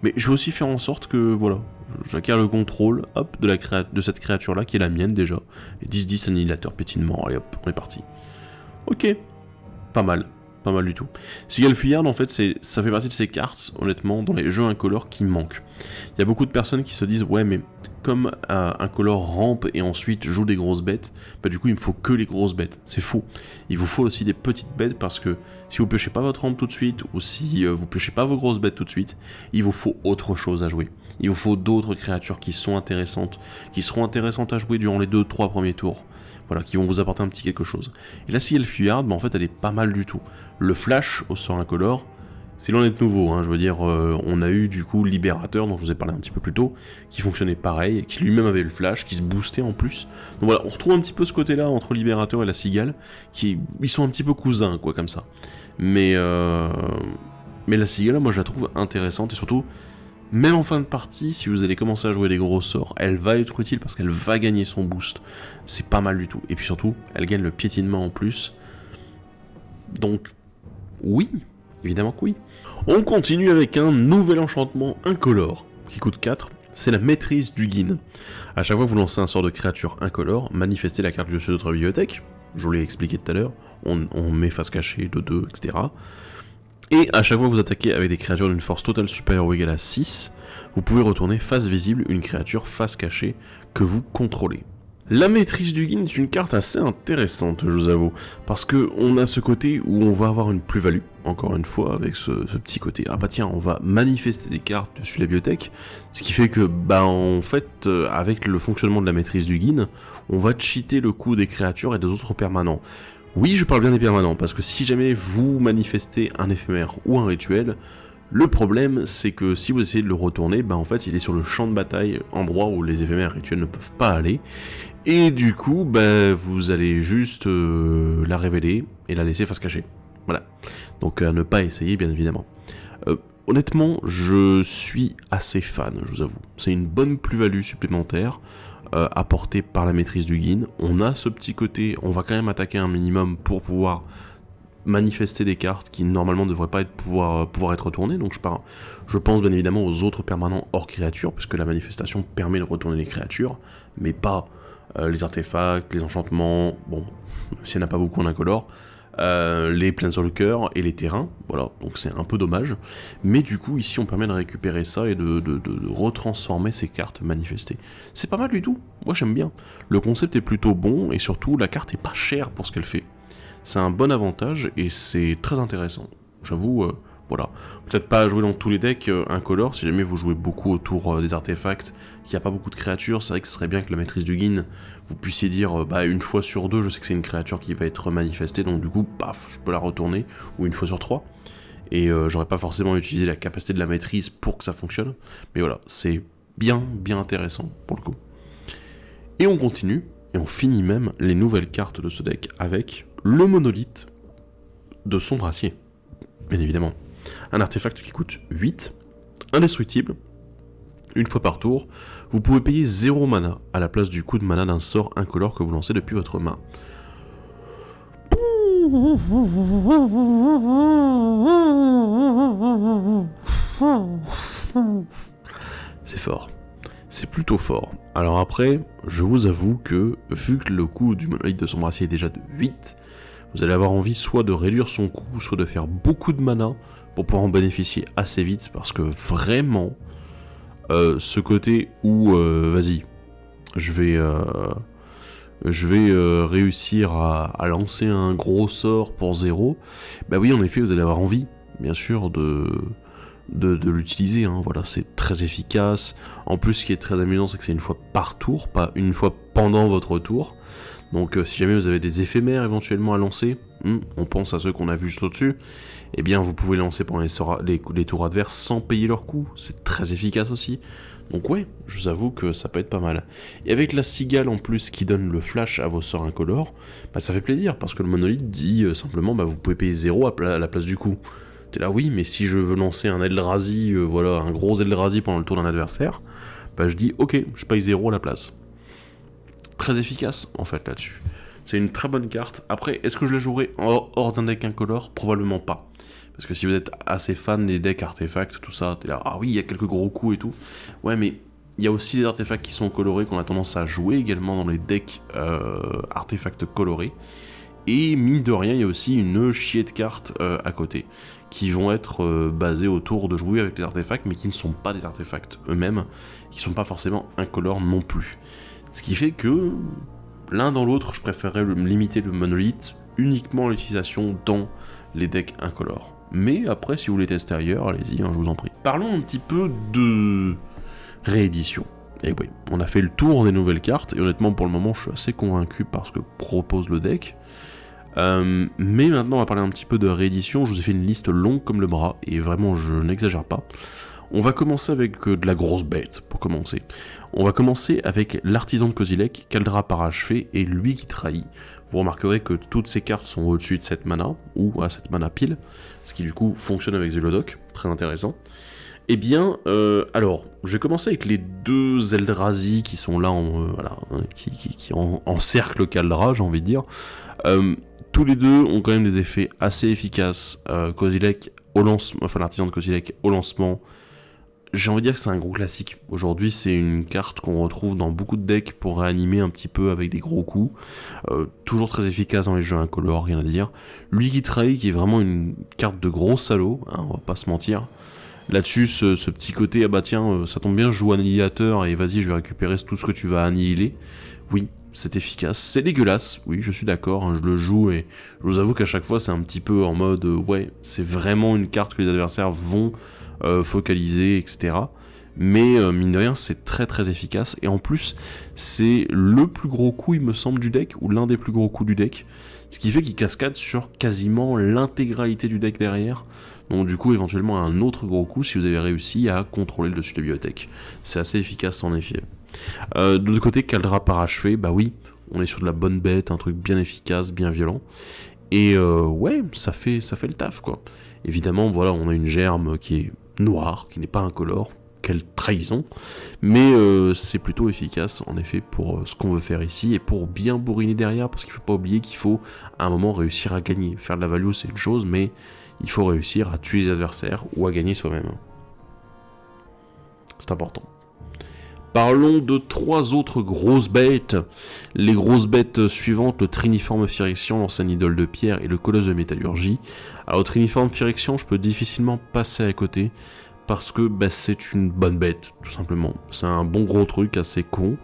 Mais je vais aussi faire en sorte que, voilà, j'acquiert le contrôle, hop, de cette créature-là, qui est la mienne déjà. Et 10-10 annihilateur pétinement, allez hop, on est parti. Ok, pas mal. pas mal du tout. Seagull Fuyard, en fait, ça fait partie de ces cartes, honnêtement, dans les jeux incolores qui manquent. Il y a beaucoup de personnes qui se disent, ouais, mais comme incolore rampe et ensuite joue des grosses bêtes, bah du coup, il me faut que les grosses bêtes. C'est faux. Il vous faut aussi des petites bêtes parce que si vous piochez pas votre rampe tout de suite, ou si vous piochez pas vos grosses bêtes tout de suite, il vous faut autre chose à jouer. Il vous faut d'autres créatures qui sont intéressantes, qui seront intéressantes à jouer durant les 2-3 premiers tours. Voilà, qui vont vous apporter un petit quelque chose. Et la Seagull Fuyard, bah en fait, elle est pas mal du tout. Le flash au sort incolore, c'est loin d'être nouveau, hein, je veux dire, on a eu du coup Libérateur, dont je vous ai parlé un petit peu plus tôt, qui fonctionnait pareil, qui lui-même avait le flash, qui se boostait en plus. Donc voilà, on retrouve un petit peu ce côté-là entre Libérateur et la Cigale, ils sont un petit peu cousins, quoi, comme ça. Mais la Cigale, moi je la trouve intéressante, et surtout, même en fin de partie, si vous allez commencer à jouer des gros sorts, elle va être utile parce qu'elle va gagner son boost. C'est pas mal du tout. Et puis surtout, elle gagne le piétinement en plus. Donc, oui, évidemment que oui. On continue avec un nouvel enchantement incolore, qui coûte 4, c'est la maîtrise du Guin. A chaque fois que vous lancez un sort de créature incolore, manifestez la carte du dessus de votre bibliothèque, je vous l'ai expliqué tout à l'heure, on met face cachée de 2, etc. Et à chaque fois que vous attaquez avec des créatures d'une force totale supérieure ou égale à 6, vous pouvez retourner face visible une créature face cachée que vous contrôlez. La maîtrise du Guin est une carte assez intéressante, je vous avoue, parce que on a ce côté où on va avoir une plus-value, encore une fois, avec ce petit côté, ah bah tiens, on va manifester des cartes dessus la bibliothèque, ce qui fait que, bah en fait, avec le fonctionnement de la maîtrise du Guin, on va cheater le coût des créatures et des autres permanents. Oui, je parle bien des permanents, parce que si jamais vous manifestez un éphémère ou un rituel, le problème c'est que si vous essayez de le retourner, bah en fait il est sur le champ de bataille, endroit où les éphémères rituels ne peuvent pas aller, et du coup, bah, vous allez juste la révéler et la laisser face cachée. Voilà. Donc à ne pas essayer, bien évidemment. Honnêtement, je suis assez fan, je vous avoue. C'est une bonne plus-value supplémentaire. Apporté par la maîtrise du Guin. On a ce petit côté, on va quand même attaquer un minimum pour pouvoir manifester des cartes qui normalement ne devraient pas pouvoir être retournées, donc je pense bien évidemment aux autres permanents hors créatures, puisque la manifestation permet de retourner les créatures, mais pas les artefacts, les enchantements, bon, s'il n'y en a pas beaucoup en incolore, les planeswalkers et les terrains, voilà, donc c'est un peu dommage, mais du coup ici on permet de récupérer ça et de retransformer ces cartes manifestées. C'est pas mal du tout, moi j'aime bien. Le concept est plutôt bon et surtout la carte est pas chère pour ce qu'elle fait. C'est un bon avantage et c'est très intéressant. J'avoue, voilà. Peut-être pas à jouer dans tous les decks incolores, si jamais vous jouez beaucoup autour des artefacts, qu'il n'y a pas beaucoup de créatures, c'est vrai que ce serait bien que la maîtrise du Guin, vous puissiez dire, bah une fois sur 2, je sais que c'est une créature qui va être manifestée, donc du coup, paf, je peux la retourner, ou une fois sur 3. Et j'aurais pas forcément utilisé la capacité de la maîtrise pour que ça fonctionne. Mais voilà, c'est bien intéressant pour le coup. Et on continue, et on finit même les nouvelles cartes de ce deck avec le monolithe de Sombre Acier, bien évidemment. Un artefact qui coûte 8, indestructible, une fois par tour, vous pouvez payer 0 mana à la place du coût de mana d'un sort incolore que vous lancez depuis votre main. C'est fort. C'est plutôt fort. Alors après, je vous avoue que, vu que le coût du monolithe de Sombre Acier est déjà de 8, vous allez avoir envie soit de réduire son coût, soit de faire beaucoup de mana pour pouvoir en bénéficier assez vite, parce que vraiment, ce côté où, vas-y, je vais réussir à lancer un gros sort pour 0, bah oui, en effet, vous allez avoir envie, bien sûr, de l'utiliser, hein. Voilà, c'est très efficace. En plus, ce qui est très amusant, c'est que c'est une fois par tour, pas une fois pendant votre tour. Donc si jamais vous avez des éphémères éventuellement à lancer, on pense à ceux qu'on a vus juste au-dessus, eh bien vous pouvez lancer pendant les tours adverses sans payer leur coût, c'est très efficace aussi. Donc ouais, je vous avoue que ça peut être pas mal. Et avec la cigale en plus qui donne le flash à vos sorts incolores, bah ça fait plaisir, parce que le monolithe dit simplement bah vous pouvez payer 0 à la place du coût. T'es là, oui, mais si je veux lancer un Eldrazi, voilà, un gros Eldrazi pendant le tour d'un adversaire, bah je dis ok, je paye 0 à la place. Très efficace en fait là-dessus. C'est une très bonne carte. Après, est-ce que je la jouerai hors d'un deck incolore? Probablement pas. Parce que si vous êtes assez fan des decks artefacts, tout ça, t'es là, ah oui, il y a quelques gros coups et tout. Ouais, mais il y a aussi des artefacts qui sont colorés, qu'on a tendance à jouer également dans les decks artefacts colorés. Et mine de rien, il y a aussi une chier de cartes à côté, qui vont être basées autour de jouer avec les artefacts, mais qui ne sont pas des artefacts eux-mêmes, qui ne sont pas forcément incolores non plus. Ce qui fait que, l'un dans l'autre, je préférerais me limiter le monolithe uniquement à l'utilisation dans les decks incolores. Mais après, si vous voulez tester ailleurs, allez-y, hein, je vous en prie. Parlons un petit peu de réédition. Et oui, on a fait le tour des nouvelles cartes, et honnêtement, pour le moment, je suis assez convaincu par ce que propose le deck. Mais maintenant, on va parler un petit peu de réédition. Je vous ai fait une liste longue comme le bras, et vraiment, je n'exagère pas. On va commencer avec de la grosse bête, pour commencer. On va commencer avec l'artisan de Kozilek, Kaldra parachevé, et lui qui trahit. Vous remarquerez que toutes ces cartes sont au-dessus de 7 mana, ou à 7 mana pile, ce qui du coup fonctionne avec Zulodok, très intéressant. Eh bien, alors, je vais commencer avec les deux Eldrazi qui sont là, qui encerclent Kaldra, j'ai envie de dire. Tous les deux ont quand même des effets assez efficaces. Kozilek au lancement, enfin l'artisan de Kozilek au lancement, j'ai envie de dire que c'est un gros classique. Aujourd'hui, c'est une carte qu'on retrouve dans beaucoup de decks pour réanimer un petit peu avec des gros coups. Toujours très efficace dans les jeux incolores, rien à dire. Lui qui trahit, qui est vraiment une carte de gros salaud, hein, on va pas se mentir. Là-dessus, ce petit côté, ah bah tiens, ça tombe bien, je joue annihilateur et vas-y, je vais récupérer tout ce que tu vas annihiler. Oui, c'est efficace. C'est dégueulasse, oui, je suis d'accord, hein, je le joue et je vous avoue qu'à chaque fois, c'est un petit peu en mode, ouais, c'est vraiment une carte que les adversaires vont focaliser, etc. Mais mine de rien, c'est très très efficace. Et en plus, c'est le plus gros coup, il me semble, du deck, ou l'un des plus gros coups du deck. Ce qui fait qu'il cascade sur quasiment l'intégralité du deck derrière. Donc du coup, éventuellement, un autre gros coup si vous avez réussi à contrôler le dessus de la bibliothèque. C'est assez efficace en effet. De l'autre côté, Kaldra parachevé, bah oui, on est sur de la bonne bête, un truc bien efficace, bien violent. Et ouais, ça fait le taf, quoi. Évidemment, voilà, on a une germe qui est noire, qui n'est pas incolore. Quelle trahison. Mais c'est plutôt efficace, en effet, pour ce qu'on veut faire ici, et pour bien bourriner derrière, parce qu'il ne faut pas oublier qu'il faut, à un moment, réussir à gagner. Faire de la value, c'est une chose, mais il faut réussir à tuer les adversaires, ou à gagner soi-même. C'est important. Parlons de 3 autres grosses bêtes. Les grosses bêtes suivantes, le Triniforme Phyrexian, l'ancienne idole de pierre, et le Colosse de Métallurgie. Alors, le Triniforme Phyrexian, je peux difficilement passer à côté, parce que bah, c'est une bonne bête, tout simplement. C'est un bon gros truc assez con.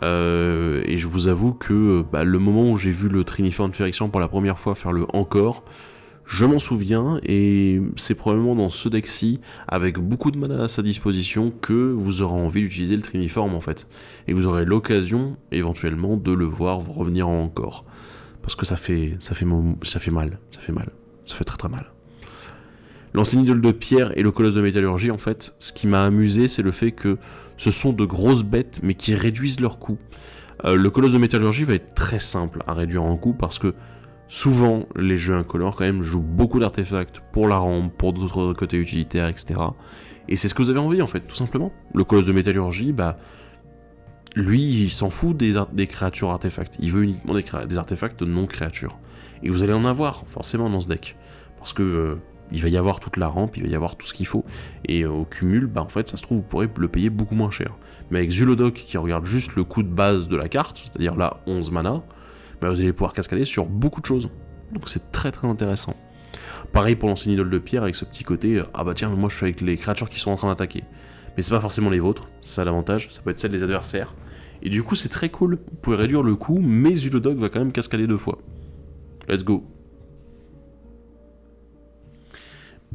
Et je vous avoue que bah, le moment où j'ai vu le Triniforme Phyrexian pour la première fois faire le encore, je m'en souviens, et c'est probablement dans ce deck-ci, avec beaucoup de mana à sa disposition, que vous aurez envie d'utiliser le Triniforme en fait. Et vous aurez l'occasion, éventuellement, de le voir revenir en encore. Parce que ça fait mal, ça fait très très mal. L'ancienne idole de pierre et le Colosse de Métallurgie, en fait, ce qui m'a amusé, c'est le fait que ce sont de grosses bêtes, mais qui réduisent leur coût. Le Colosse de Métallurgie va être très simple à réduire en coût, parce que souvent, les jeux incolores, quand même, jouent beaucoup d'artefacts pour la rampe, pour d'autres côtés utilitaires, etc. Et c'est ce que vous avez envie, en fait, tout simplement. Le Colosse de Métallurgie, bah, lui, il s'en fout des créatures artefacts. Il veut uniquement des artefacts non créatures. Et vous allez en avoir, forcément, dans ce deck. Parce que il va y avoir toute la rampe, il va y avoir tout ce qu'il faut. Et au cumul, bah, en fait, ça se trouve, vous pourrez le payer beaucoup moins cher. Mais avec Zulodok, qui regarde juste le coût de base de la carte, c'est-à-dire là, 11 mana, bah, vous allez pouvoir cascader sur beaucoup de choses. Donc c'est très très intéressant. Pareil pour l'ancienne idole de pierre avec ce petit côté, ah bah tiens, moi je fais avec les créatures qui sont en train d'attaquer. Mais c'est pas forcément les vôtres, c'est ça l'avantage, ça peut être celle des adversaires. Et du coup c'est très cool, vous pouvez réduire le coût, mais Zulodok va quand même cascader 2 fois. Let's go.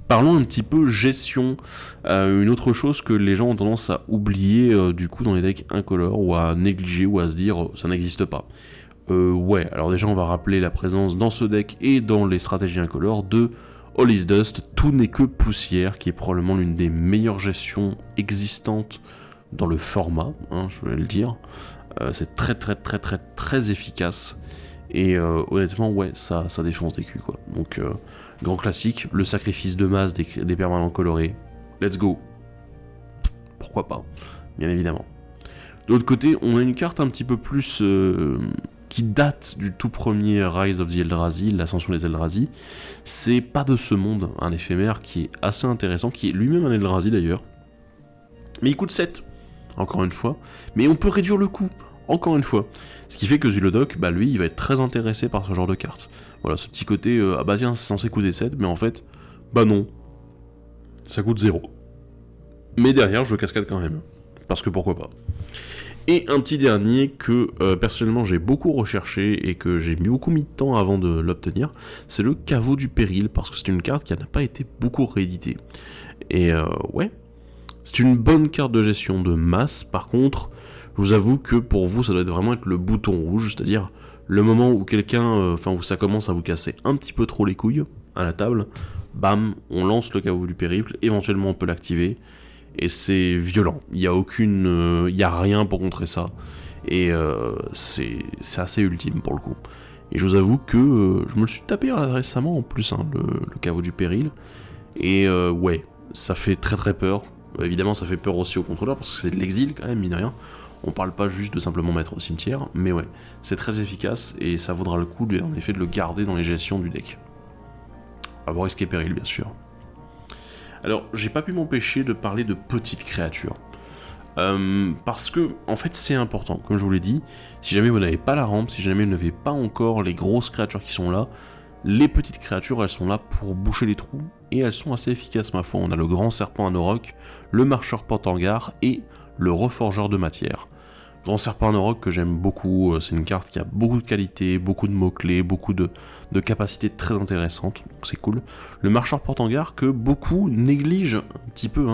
Parlons un petit peu gestion, une autre chose que les gens ont tendance à oublier du coup dans les decks incolores, ou à négliger, ou à se dire ça n'existe pas. Ouais, alors déjà on va rappeler la présence dans ce deck et dans les stratégies incolores de All is Dust, tout n'est que poussière, qui est probablement l'une des meilleures gestions existantes dans le format, hein, je vais le dire. C'est très très très très très efficace, et honnêtement ouais, ça défonce des culs quoi. Donc grand classique, le sacrifice de masse des permanents colorés, let's go. Pourquoi pas, bien évidemment. De l'autre côté, on a une carte un petit peu plus qui date du tout premier Rise of the Eldrazi, l'ascension des Eldrazi. C'est pas de ce monde, un éphémère qui est assez intéressant, qui est lui-même un Eldrazi d'ailleurs. Mais il coûte 7, encore une fois. Mais on peut réduire le coût encore une fois. Ce qui fait que Zulodoc, bah lui, il va être très intéressé par ce genre de carte. Voilà, ce petit côté, ah bah tiens, c'est censé coûter 7, mais en fait, bah non. Ça coûte 0. Mais derrière, je le cascade quand même. Parce que pourquoi pas. Et un petit dernier que personnellement j'ai beaucoup recherché et que j'ai beaucoup mis de temps avant de l'obtenir, c'est le Caveau du Péril, parce que c'est une carte qui n'a pas été beaucoup rééditée. Et ouais, c'est une bonne carte de gestion de masse. Par contre, je vous avoue que pour vous, ça doit vraiment être le bouton rouge, c'est-à-dire le moment où quelqu'un, où ça commence à vous casser un petit peu trop les couilles à la table, bam, on lance le Caveau du Périple, éventuellement on peut l'activer. Et c'est violent, il y a rien pour contrer ça, et c'est assez ultime pour le coup. Et je vous avoue que je me le suis tapé récemment en plus, hein, le Caveau du Péril, et ouais, ça fait très très peur. Évidemment ça fait peur aussi au contrôleur, parce que c'est de l'exil quand même, mine de rien. On parle pas juste de simplement mettre au cimetière, mais ouais, c'est très efficace, et ça vaudra le coup en effet de le garder dans les gestions du deck. À voir risquer péril bien sûr. Alors, j'ai pas pu m'empêcher de parler de petites créatures. Parce que, en fait, c'est important. Comme je vous l'ai dit, si jamais vous n'avez pas la rampe, si jamais vous n'avez pas encore les grosses créatures qui sont là, les petites créatures, elles sont là pour boucher les trous, et elles sont assez efficaces, ma foi. On a le grand serpent Anorok, le marcheur porte-hangar, et le reforgeur de matière. Grand serpent Anorok que j'aime beaucoup, c'est une carte qui a beaucoup de qualités, beaucoup de mots-clés, beaucoup de capacités très intéressantes, donc c'est cool. Le marcheur porte-hangar que beaucoup négligent un petit peu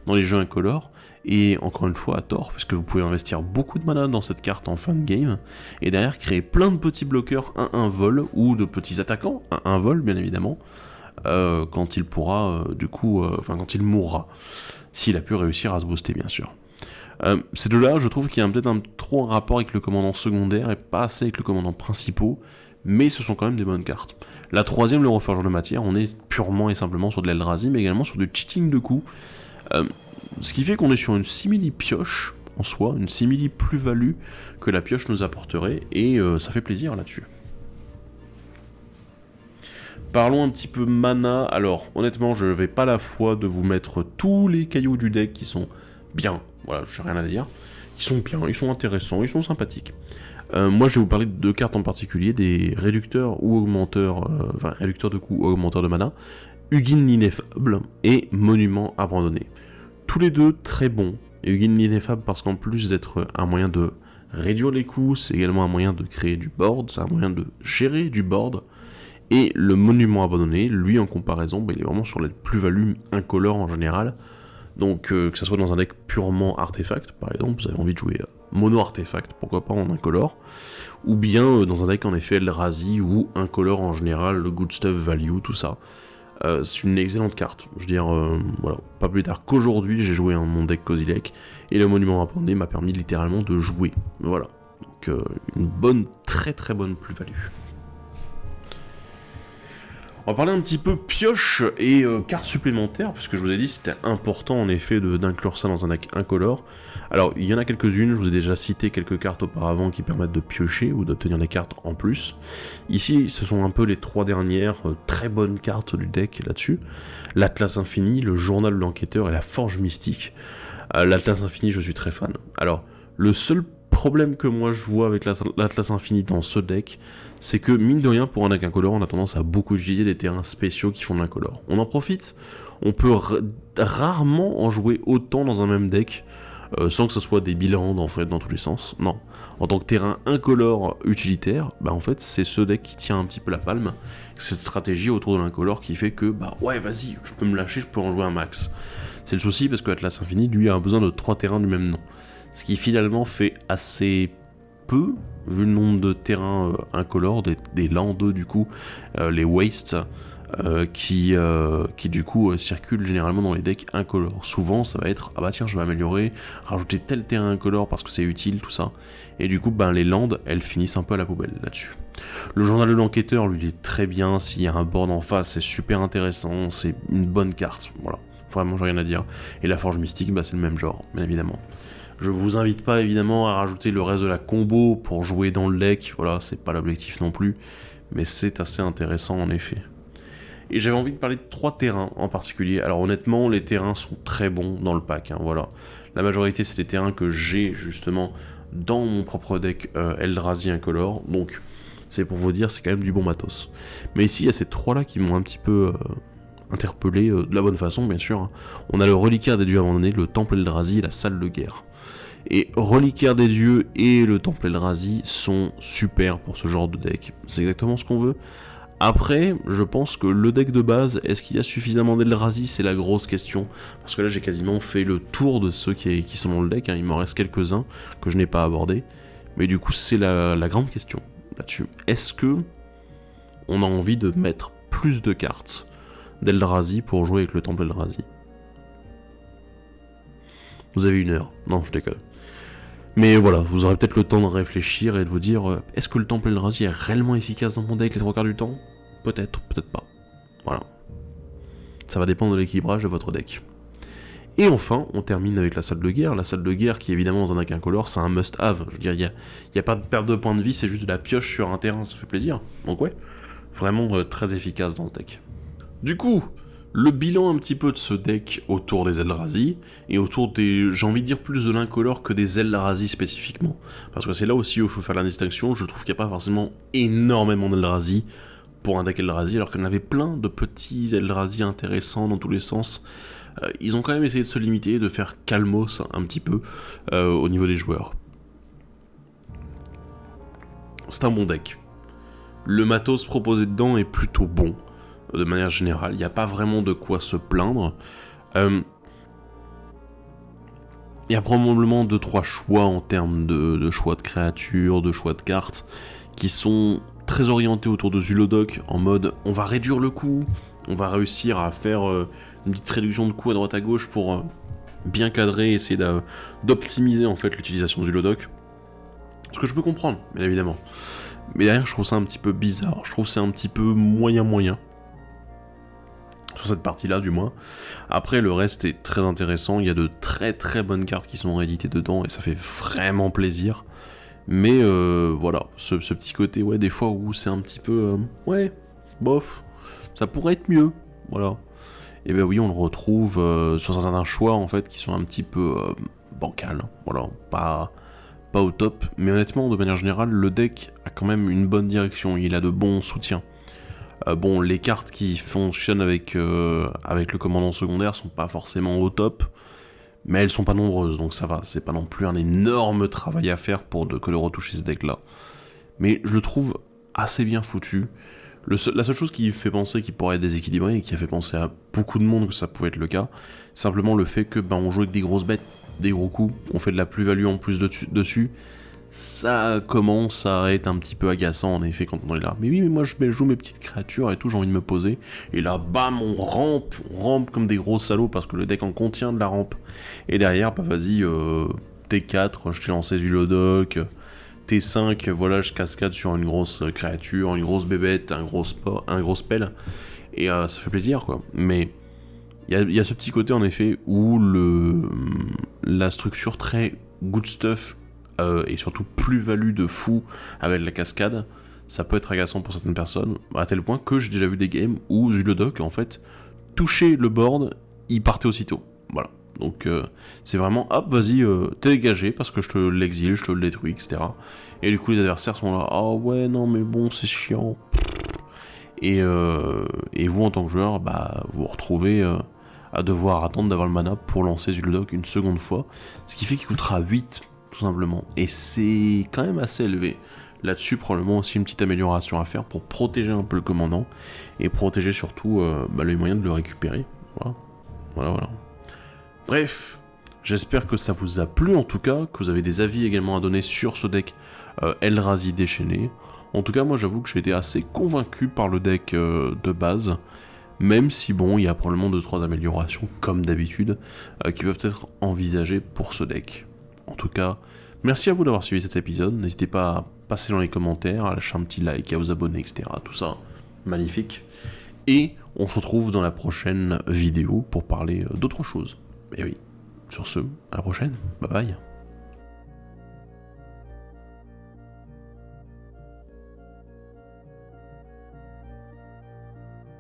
dans les jeux incolores, et encore une fois à tort, puisque vous pouvez investir beaucoup de mana dans cette carte en fin de game, et derrière créer plein de petits bloqueurs 1-1 vol, ou de petits attaquants 1-1 vol bien évidemment, quand il pourra, quand il mourra, s'il a pu réussir à se booster bien sûr. Ces deux-là, je trouve qu'il y a peut-être trop un rapport avec le commandant secondaire et pas assez avec le commandant principal, mais ce sont quand même des bonnes cartes. La troisième, le reforgeur de matière, on est purement et simplement sur de l'Eldrazi, mais également sur du cheating de coups. Ce qui fait qu'on est sur une simili-pioche, en soi, une simili-plus-value que la pioche nous apporterait, et ça fait plaisir là-dessus. Parlons un petit peu mana. Alors, honnêtement, je n'avais pas la foi de vous mettre tous les cailloux du deck qui sont bien. Voilà, je n'ai rien à dire. Ils sont bien, ils sont intéressants, ils sont sympathiques. Moi, je vais vous parler de deux cartes en particulier, des réducteurs ou augmenteurs, réducteurs de coût ou augmenteurs de mana, Ugin l'ineffable et Monument abandonné. Tous les deux très bons. Et Ugin l'ineffable parce qu'en plus d'être un moyen de réduire les coûts, c'est également un moyen de créer du board, c'est un moyen de gérer du board. Et le Monument abandonné, lui en comparaison, il est vraiment sur la plus-value incolore en général. Donc que ce soit dans un deck purement artefact, par exemple, vous avez envie de jouer mono-artefact, pourquoi pas en incolore, ou bien dans un deck en effet Eldrazi ou incolore en général, le good stuff value, tout ça. C'est une excellente carte, je veux dire, voilà, pas plus tard qu'aujourd'hui j'ai joué mon deck Kozilek, et le Monument abandonné m'a permis littéralement de jouer, voilà. Donc une bonne, très très bonne plus-value. On va parler un petit peu pioche et cartes supplémentaires, puisque je vous ai dit c'était important en effet d'inclure ça dans un deck incolore. Alors il y en a quelques-unes, je vous ai déjà cité quelques cartes auparavant qui permettent de piocher ou d'obtenir des cartes en plus. Ici ce sont un peu les trois dernières très bonnes cartes du deck là-dessus. L'Atlas Infini, le Journal de l'Enquêteur et la Forge Mystique. L'Atlas Infini je suis très fan. Alors le seul problème que moi je vois avec l'Atlas Infini dans ce deck, c'est que mine de rien pour un deck incolore on a tendance à beaucoup utiliser des terrains spéciaux qui font de l'incolore. On en profite, on peut rarement en jouer autant dans un même deck sans que ce soit des bilans en fait dans tous les sens. Non, en tant que terrain incolore utilitaire, en fait c'est ce deck qui tient un petit peu la palme, cette stratégie autour de l'incolore qui fait que ouais vas-y, je peux me lâcher, je peux en jouer un max. C'est le souci parce que l'Atlas Infini lui a besoin de 3 terrains du même nom. Ce qui finalement fait assez peu, vu le nombre de terrains incolores, des lands du coup, les wastes, qui du coup circulent généralement dans les decks incolores. Souvent ça va être, ah bah tiens je vais améliorer, rajouter tel terrain incolore parce que c'est utile, tout ça. Et du coup les landes, elles finissent un peu à la poubelle là-dessus. Le Journal de l'Enquêteur, lui, il est très bien, s'il y a un board en face, c'est super intéressant, c'est une bonne carte, voilà. Vraiment j'ai rien à dire. Et la Forge Mystique, c'est le même genre, bien évidemment. Je vous invite pas évidemment à rajouter le reste de la combo pour jouer dans le deck, voilà, c'est pas l'objectif non plus, mais c'est assez intéressant en effet. Et j'avais envie de parler de 3 terrains en particulier. Alors honnêtement, les terrains sont très bons dans le pack, voilà. La majorité c'est des terrains que j'ai justement dans mon propre deck Eldrazi incolore, donc c'est pour vous dire, c'est quand même du bon matos. Mais ici, il y a ces trois-là qui m'ont un petit peu interpellé, de la bonne façon bien sûr. Hein. On a le Reliquaire des Dieux abandonnés, le Temple Eldrazi et la Salle de Guerre. Et Reliquaire des Dieux et le Temple Eldrazi sont super pour ce genre de deck. C'est exactement ce qu'on veut. Après, je pense que le deck de base, est-ce qu'il y a suffisamment d'Eldrazi? C'est la grosse question. Parce que là, j'ai quasiment fait le tour de ceux qui sont dans le deck. Hein. Il m'en reste quelques-uns que je n'ai pas abordés. Mais du coup, c'est la grande question là-dessus. Est-ce que on a envie de mettre plus de cartes d'Eldrazi pour jouer avec le Temple Eldrazi? Vous avez 1 heure. Non, je déconne. Mais voilà, vous aurez peut-être le temps de réfléchir et de vous dire est-ce que le Temple Eldrazi est réellement efficace dans mon deck les 3 quarts du temps? Peut-être, peut-être pas. Voilà. Ça va dépendre de l'équilibrage de votre deck. Et enfin, on termine avec la Salle de Guerre. La Salle de Guerre, qui évidemment dans un deck incolore, c'est un must-have. Je veux dire, il n'y a pas de perte de points de vie, c'est juste de la pioche sur un terrain, ça fait plaisir. Donc ouais, vraiment très efficace dans ce deck. Du coup, le bilan un petit peu de ce deck autour des Eldrazi, et autour des, j'ai envie de dire plus de l'incolore que des Eldrazi spécifiquement. Parce que c'est là aussi où il faut faire la distinction, je trouve qu'il n'y a pas forcément énormément d'Eldrazi pour un deck Eldrazi, alors qu'il y en avait plein de petits Eldrazi intéressants dans tous les sens. Ils ont quand même essayé de se limiter, de faire calmos un petit peu au niveau des joueurs. C'est un bon deck. Le matos proposé dedans est plutôt bon, de manière générale. Il n'y a pas vraiment de quoi se plaindre. Il y a probablement 2-3 choix en termes de choix de créatures, de choix de cartes, qui sont très orientés autour de Zulodok, en mode on va réduire le coût, on va réussir à faire une petite réduction de coût à droite à gauche pour bien cadrer, essayer d'optimiser en fait l'utilisation du Zulodok. Ce que je peux comprendre, bien évidemment. Mais derrière, je trouve ça un petit peu bizarre, je trouve que c'est un petit peu moyen. Sur cette partie-là, du moins. Après, le reste est très intéressant, il y a de très très bonnes cartes qui sont rééditées dedans, et ça fait vraiment plaisir. Mais voilà, ce petit côté, ouais, des fois où c'est un petit peu, ouais, bof, ça pourrait être mieux, voilà. Et ben oui, on le retrouve sur certains choix, en fait, qui sont un petit peu bancals, voilà, pas au top. Mais honnêtement, de manière générale, le deck a quand même une bonne direction, il a de bons soutiens. Bon, les cartes qui fonctionnent avec le commandant secondaire sont pas forcément au top, mais elles sont pas nombreuses, donc ça va, c'est pas non plus un énorme travail à faire que de retoucher ce deck-là. Mais je le trouve assez bien foutu. La seule chose qui fait penser qu'il pourrait être déséquilibré, et qui a fait penser à beaucoup de monde que ça pouvait être le cas, c'est simplement le fait que on joue avec des grosses bêtes, des gros coups, on fait de la plus-value en plus dessus. Ça commence à être un petit peu agaçant en effet quand on est là. Mais oui, mais moi je joue mes petites créatures et tout, j'ai envie de me poser. Et là, bam, on rampe comme des gros salauds parce que le deck en contient de la rampe. Et derrière, bah vas-y, T4, je t'ai lancé Zulodok, T5, voilà, je cascade sur une grosse créature, une grosse bébête, un gros spell. Et ça fait plaisir, quoi. Mais il y a ce petit côté en effet où la structure très good stuff et surtout plus-value de fou avec la cascade, ça peut être agaçant pour certaines personnes, à tel point que j'ai déjà vu des games où Zulodok, en fait, touchait le board, il partait aussitôt. Voilà. Donc c'est vraiment, hop, vas-y, t'es dégagé parce que je te l'exile, je te le détruis, etc. Et du coup, les adversaires sont là, ah ouais, non, mais bon, c'est chiant. Et vous, en tant que joueur, bah, vous vous retrouvez à devoir attendre d'avoir le mana pour lancer Zulodok une seconde fois, ce qui fait qu'il coûtera 8 tout simplement, et c'est quand même assez élevé. Là-dessus, probablement aussi une petite amélioration à faire pour protéger un peu le commandant, et protéger surtout les moyens de le récupérer. Voilà. Bref, j'espère que ça vous a plu en tout cas, que vous avez des avis également à donner sur ce deck Eldrazi déchaîné. En tout cas, moi j'avoue que j'ai été assez convaincu par le deck de base, même si bon, il y a probablement 2-3 améliorations, comme d'habitude, qui peuvent être envisagées pour ce deck. En tout cas, merci à vous d'avoir suivi cet épisode, n'hésitez pas à passer dans les commentaires, à lâcher un petit like, à vous abonner, etc. Tout ça, magnifique. Et on se retrouve dans la prochaine vidéo pour parler d'autre chose. Et oui, sur ce, à la prochaine, bye bye.